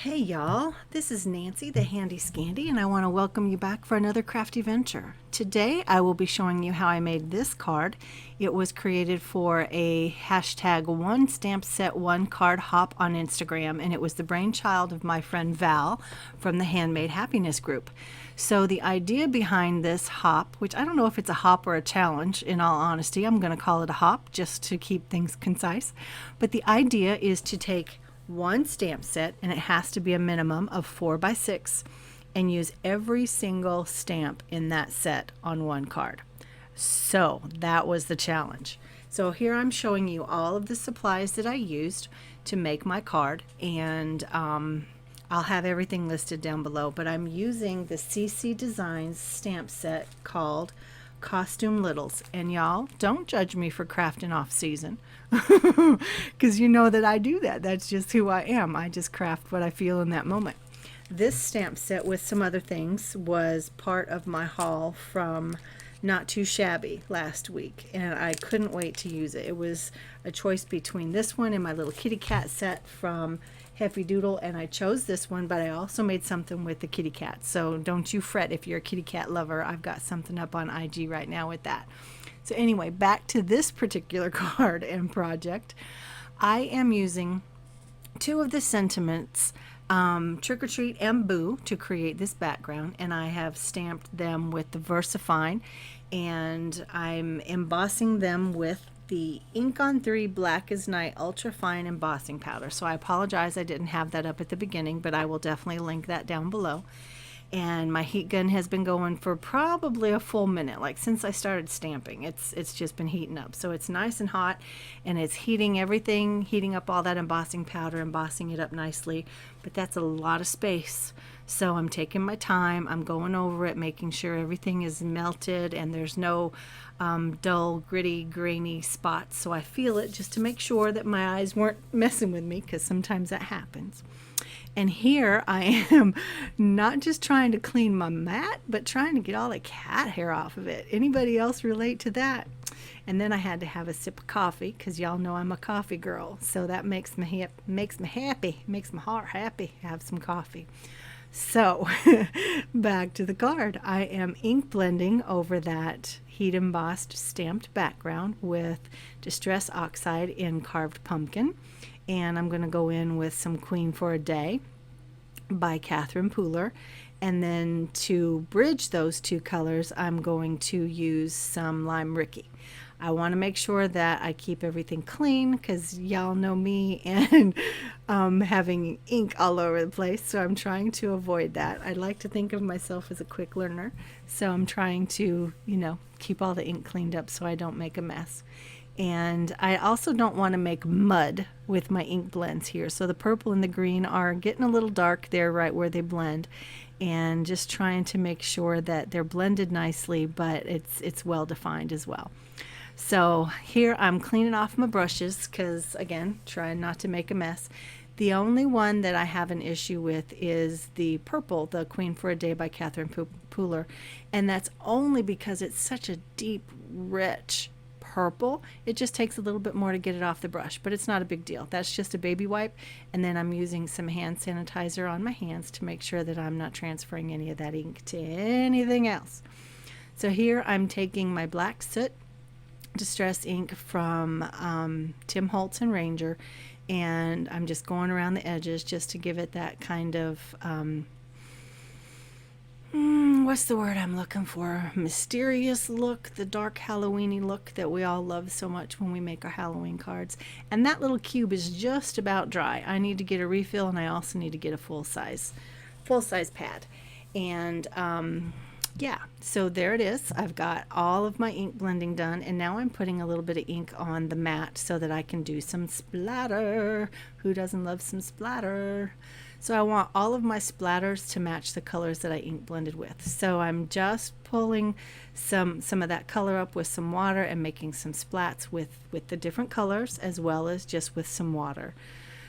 Hey y'all, this is Nancy the Handy Scandy, and I want to welcome you back for another crafty venture. Today I will be showing you how I made this card. It was created for a hashtag one stamp set one card hop on Instagram, and it was the brainchild of my friend Val from the Handmade Happiness group. So the idea behind this hop, which I don't know if it's a hop or a challenge, in all honesty, I'm going to call it a hop just to keep things concise, but the idea is to take one stamp set, and it has to be a minimum of 4x6, and use every single stamp in that set on one card. So that was the challenge. So here I'm showing you all of the supplies that I used to make my card, and I'll have everything listed down below, but I'm using the CC Designs stamp set called Costume Littles. And y'all, don't judge me for crafting off season, because you know that I do that. That's just who I am. I just craft what I feel in that moment. This stamp set with some other things was part of my haul from Not Too Shabby last week, and I couldn't wait to use it. It was a choice between this one and my little kitty cat set from Heffy Doodle, and I chose this one, but I also made something with the kitty cat. So don't you fret if you're a kitty cat lover. I've got something up on IG right now with that. So anyway, back to this particular card and project. I am using two of the sentiments, Trick or Treat and Boo, to create this background, and I have stamped them with the VersaFine, and I'm embossing them with the Ink on 3 Black as Night Ultra Fine Embossing Powder. So I apologize I didn't have that up at the beginning, but I will definitely link that down below. And my heat gun has been going for probably a full minute, like since I started stamping. It's just been heating up. So it's nice and hot, and it's heating everything, heating up all that embossing powder, embossing it up nicely. But that's a lot of space. So I'm taking my time, I'm going over it, making sure everything is melted and there's no dull, gritty, grainy spots. So I feel it just to make sure that my eyes weren't messing with me, because sometimes that happens. And here I am not just trying to clean my mat, but trying to get all the cat hair off of it. Anybody else relate to that? And then I had to have a sip of coffee, because y'all know I'm a coffee girl. So that makes me happy, makes my heart happy to have some coffee. So back to the card. I am ink blending over that heat embossed stamped background with Distress Oxide in Carved Pumpkin. And I'm going to go in with some Queen for a Day by Catherine Pooler. And then to bridge those two colors, I'm going to use some Lime Ricky. I want to make sure that I keep everything clean, because y'all know me and having ink all over the place, so I'm trying to avoid that. I like to think of myself as a quick learner, so I'm trying to, keep all the ink cleaned up so I don't make a mess. And I also don't want to make mud with my ink blends here. So the purple and the green are getting a little dark there right where they blend, and just trying to make sure that they're blended nicely, but it's well defined as well. So here I'm cleaning off my brushes, because again, trying not to make a mess. The only one that I have an issue with is the purple, the Queen for a Day by Catherine Pooler, and that's only because it's such a deep, rich purple. It just takes a little bit more to get it off the brush, but it's not a big deal. That's just a baby wipe, and then I'm using some hand sanitizer on my hands to make sure that I'm not transferring any of that ink to anything else. So here I'm taking my Black Soot Distress ink from Tim Holtz and Ranger, and I'm just going around the edges just to give it that kind of what's the word I'm looking for? Mysterious look, the dark Halloweeny look that we all love so much when we make our Halloween cards. And that little cube is just about dry. I need to get a refill, and I also need to get a full size pad. And yeah, so there it is. I've got all of my ink blending done, and now I'm putting a little bit of ink on the mat so that I can do some splatter. Who doesn't love some splatter? So I want all of my splatters to match the colors that I ink blended with. So I'm just pulling some of that color up with some water and making some splats with the different colors, as well as just with some water.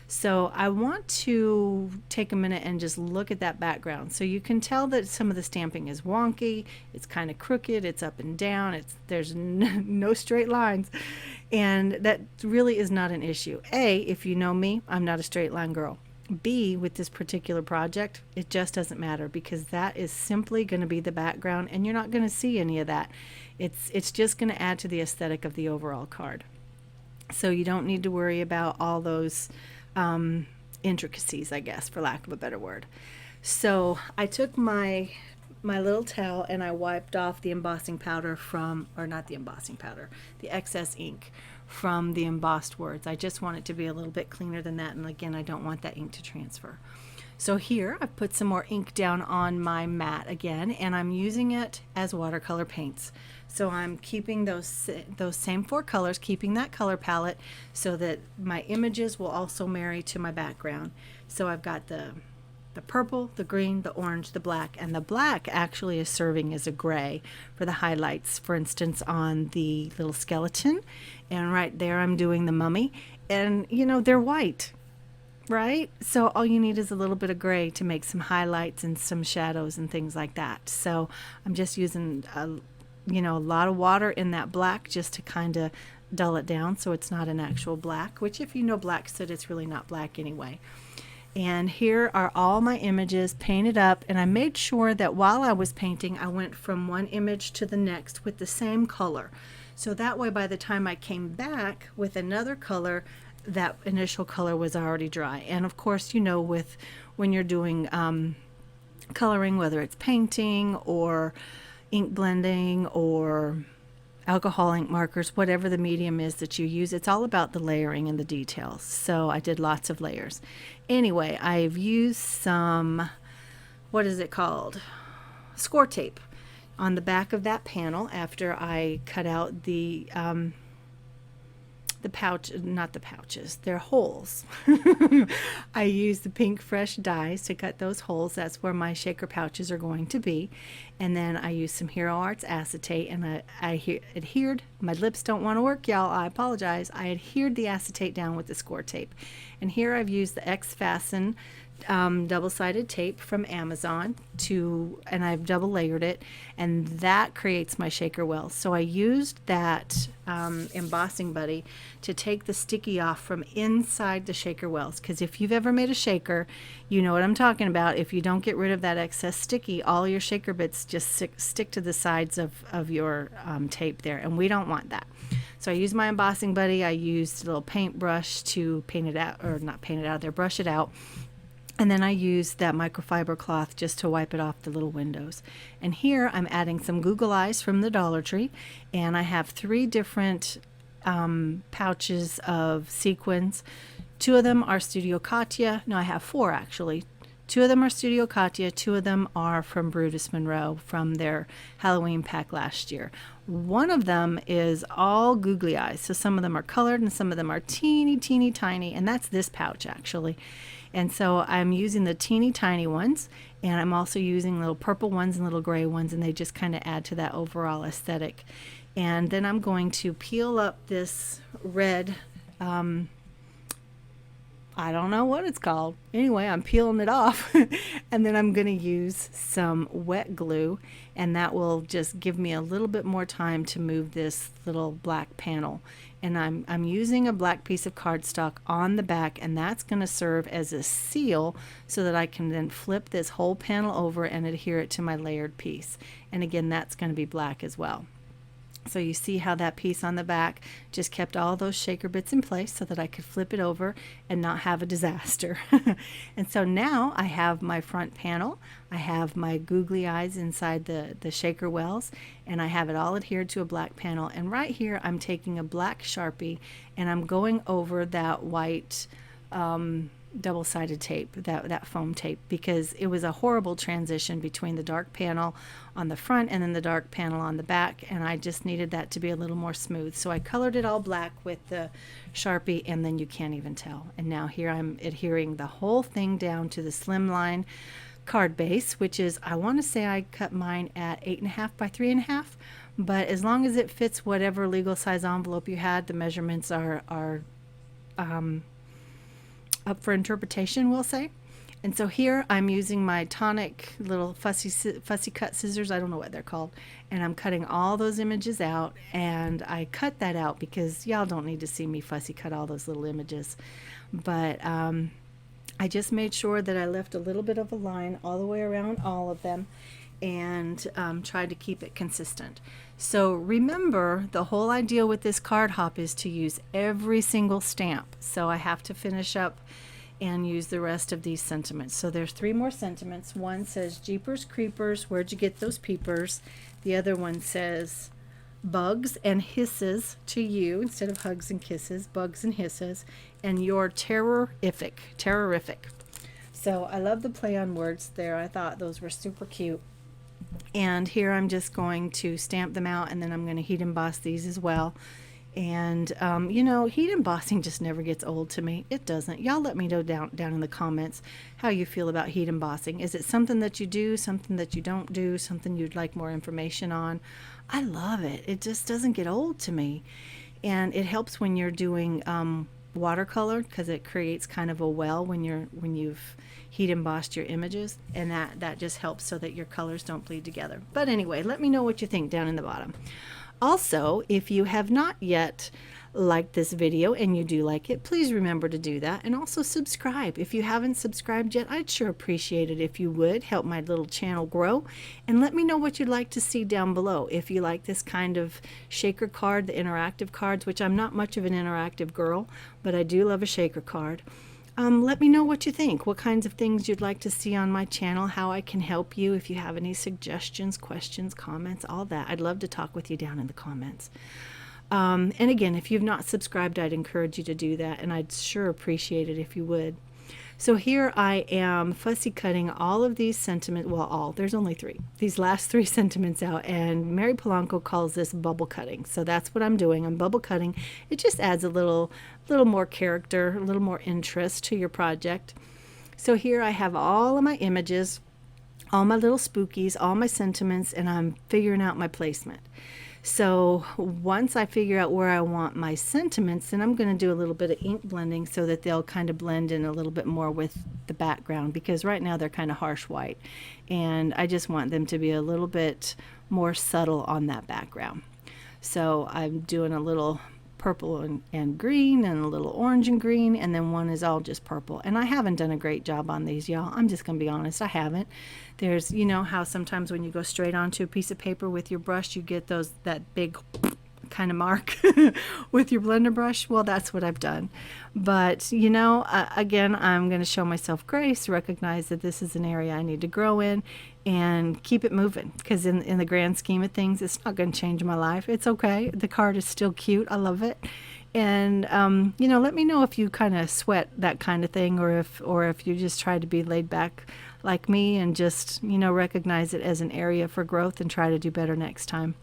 So I want to take a minute and just look at that background. So you can tell that some of the stamping is wonky, it's kind of crooked, it's up and down, there's no straight lines. And that really is not an issue. If you know me, I'm not a straight line girl. be with this particular project, it just doesn't matter because that is simply going to be the background and you're not going to see any of that. It's just going to add to the aesthetic of the overall card. So you don't need to worry about all those intricacies, I guess, for lack of a better word. So I took my little towel and I wiped off the embossing powder from, or not the embossing powder, the excess ink from the embossed words. I just want it to be a little bit cleaner than that, and again, I don't want that ink to transfer. So here I've put some more ink down on my mat again, and I'm using it as watercolor paints. So I'm keeping those same 4 colors, keeping that color palette so that my images will also marry to my background. So I've got the purple, the green, the orange, the black, and the black actually is serving as a gray for the highlights, for instance, on the little skeleton. And right there I'm doing the mummy, and you know, they're white, right? So all you need is a little bit of gray to make some highlights and some shadows and things like that. So I'm just using a lot of water in that black just to kind of dull it down so it's not an actual black, which if you know black soot, it's really not black anyway. And here are all my images painted up, and I made sure that while I was painting, I went from one image to the next with the same color. So that way, by the time I came back with another color, that initial color was already dry. And of course, you know, when you're doing coloring, whether it's painting or ink blending or alcohol ink markers, whatever the medium is that you use, it's all about the layering and the details. So I did lots of layers. Anyway, I've used some, what is it called? Score tape on the back of that panel after I cut out the pouch, not the pouches, they're holes. I used the pink fresh dies to cut those holes. That's where my shaker pouches are going to be. And then I used some Hero Arts acetate, and I adhered, my lips don't want to work, y'all, I apologize. I adhered the acetate down with the score tape. And here I've used the X-Fasten double-sided tape from Amazon and I've double layered it, and that creates my shaker wells. So I used that embossing buddy to take the sticky off from inside the shaker wells, because if you've ever made a shaker, you know what I'm talking about. If you don't get rid of that excess sticky, all your shaker bits just stick to the sides of your tape there, and we don't want that. So I used my embossing buddy. I used a little paintbrush to paint it out, or not paint it out there, brush it out. And then I used that microfiber cloth just to wipe it off the little windows. And here I'm adding some Google Eyes from the Dollar Tree. And I have 3 different pouches of sequins. 2 of them are Studio Katya. No, I have 4 actually. 2 of them are Studio Katya. 2 of them are from Brutus Monroe from their Halloween pack last year. One of them is all googly eyes. So some of them are colored and some of them are teeny, teeny, tiny. And that's this pouch actually. And so I'm using the teeny tiny ones, and I'm also using little purple ones and little gray ones, and they just kind of add to that overall aesthetic. And then I'm going to peel up this red, I don't know what it's called. Anyway, I'm peeling it off, and then I'm going to use some wet glue, and that will just give me a little bit more time to move this little black panel. And I'm using a black piece of cardstock on the back, and that's going to serve as a seal so that I can then flip this whole panel over and adhere it to my layered piece. And again, that's going to be black as well. So you see how that piece on the back just kept all those shaker bits in place so that I could flip it over and not have a disaster. And so now I have my front panel, I have my googly eyes inside the shaker wells, and I have it all adhered to a black panel. And right here I'm taking a black Sharpie and I'm going over that white double-sided tape, that foam tape, because it was a horrible transition between the dark panel on the front and then the dark panel on the back, and I just needed that to be a little more smooth. So I colored it all black with the Sharpie, and then you can't even tell. And now here I'm adhering the whole thing down to the slimline card base, which is, I want to say I cut mine at 8.5 by 3.5, but as long as it fits whatever legal size envelope you had, the measurements are up for interpretation, we'll say. And so here I'm using my Tonic little fussy cut scissors, I don't know what they're called, and I'm cutting all those images out. And I cut that out because y'all don't need to see me fussy cut all those little images, but I just made sure that I left a little bit of a line all the way around all of them, and tried to keep it consistent. So remember, the whole idea with this card hop is to use every single stamp. So I have to finish up and use the rest of these sentiments. So there's 3 more sentiments. One says, Jeepers Creepers, where'd you get those peepers? The other one says, bugs and hisses to you, instead of hugs and kisses, bugs and hisses, and you're terrorific. So I love the play on words there. I thought those were super cute. And here I'm just going to stamp them out, and then I'm going to heat emboss these as well. And you know, heat embossing just never gets old to me. It doesn't. Y'all let me know down in the comments how you feel about heat embossing. Is it something that you do, something that you don't do, something you'd like more information on? I love it. It just doesn't get old to me. And it helps when you're doing watercolor, because it creates kind of a well when you've heat embossed your images, and that just helps so that your colors don't bleed together. But anyway, let me know what you think down in the bottom. Also, if you have not yet liked this video and you do like it, please remember to do that, and also subscribe. If you haven't subscribed yet, I'd sure appreciate it if you would help my little channel grow, and let me know what you'd like to see down below. If you like this kind of shaker card, the interactive cards, which I'm not much of an interactive girl, but I do love a shaker card. Let me know what you think, what kinds of things you'd like to see on my channel, how I can help you, if you have any suggestions, questions, comments, all that. I'd love to talk with you down in the comments. And again, if you've not subscribed, I'd encourage you to do that, and I'd sure appreciate it if you would. So here I am fussy cutting all of these sentiments, well, there's only 3, these last 3 sentiments out, and Mary Polanco calls this bubble cutting. So that's what I'm doing. I'm bubble cutting. It just adds a little more character, a little more interest to your project. So here I have all of my images, all my little spookies, all my sentiments, and I'm figuring out my placement. So once I figure out where I want my sentiments, then I'm going to do a little bit of ink blending so that they'll kind of blend in a little bit more with the background, because right now they're kind of harsh white, and I just want them to be a little bit more subtle on that background. So I'm doing a little purple and green, and a little orange and green, and then one is all just purple. And I haven't done a great job on these, y'all. I'm just gonna be honest, I haven't. There's, you know how sometimes when you go straight onto a piece of paper with your brush, you get that big kind of mark with your blender brush. Well, that's what I've done. But you know, again, I'm going to show myself grace, recognize that this is an area I need to grow in, and keep it moving, because in the grand scheme of things, it's not going to change my life. It's okay. The card is still cute. I love it. And you know, let me know if you kind of sweat that kind of thing, or if you just try to be laid back like me and just, you know, recognize it as an area for growth and try to do better next time.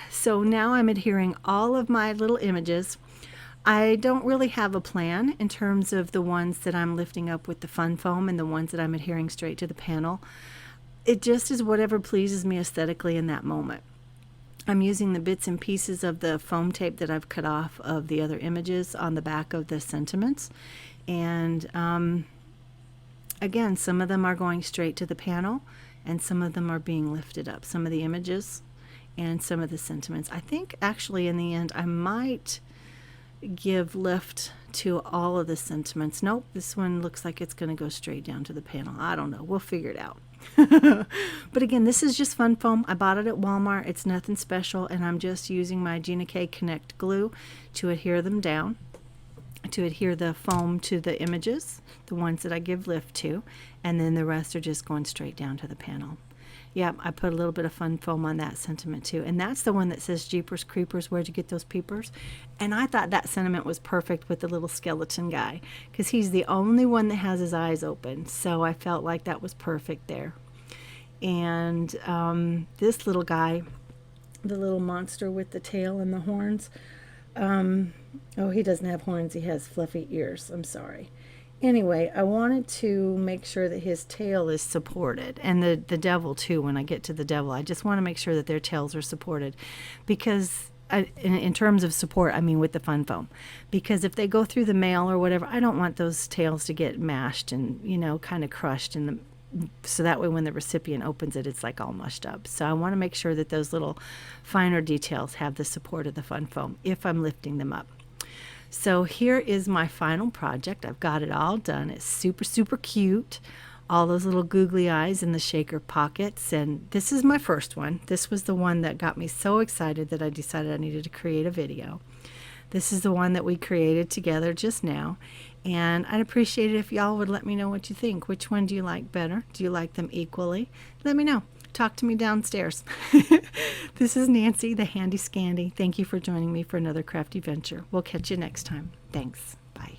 So now I'm adhering all of my little images. I don't really have a plan in terms of the ones that I'm lifting up with the fun foam and the ones that I'm adhering straight to the panel. It just is whatever pleases me aesthetically in that moment. I'm using the bits and pieces of the foam tape that I've cut off of the other images on the back of the sentiments. And again, some of them are going straight to the panel, and some of them are being lifted up. Some of the images and some of the sentiments. I think actually in the end I might give lift to all of the sentiments. Nope, this one looks like it's going to go straight down to the panel. I don't know. We'll figure it out. But again, this is just fun foam. I bought it at Walmart. It's nothing special, and I'm just using my Gina K Connect glue to adhere them down, to adhere the foam to the images, the ones that I give lift to, and then the rest are just going straight down to the panel. Yeah, I put a little bit of fun foam on that sentiment too. And that's the one that says, Jeepers Creepers, where'd you get those peepers? And I thought that sentiment was perfect with the little skeleton guy, because he's the only one that has his eyes open. So I felt like that was perfect there. And this little guy, the little monster with the tail and the horns, oh, he doesn't have horns, he has fluffy ears. I'm sorry. Anyway, I wanted to make sure that his tail is supported, and the devil too. When I get to the devil, I just want to make sure that their tails are supported, because in terms of support, I mean with the fun foam, because if they go through the mail or whatever, I don't want those tails to get mashed and, you know, kind of crushed in the, so that way when the recipient opens it, it's like all mushed up. So I want to make sure that those little finer details have the support of the fun foam if I'm lifting them up. So here is my final project. I've got it all done. It's super cute. All those little googly eyes in the shaker pockets. And this is my first one. This was the one that got me so excited that I decided I needed to create a video. This is the one that we created together just now. And I'd appreciate it if y'all would let me know what you think. Which one do you like better? Do you like them equally? Let me know. Talk to me downstairs. This is Nancy, the Handy Scandy. Thank you for joining me for another crafty venture. We'll catch you next time. Thanks. Bye.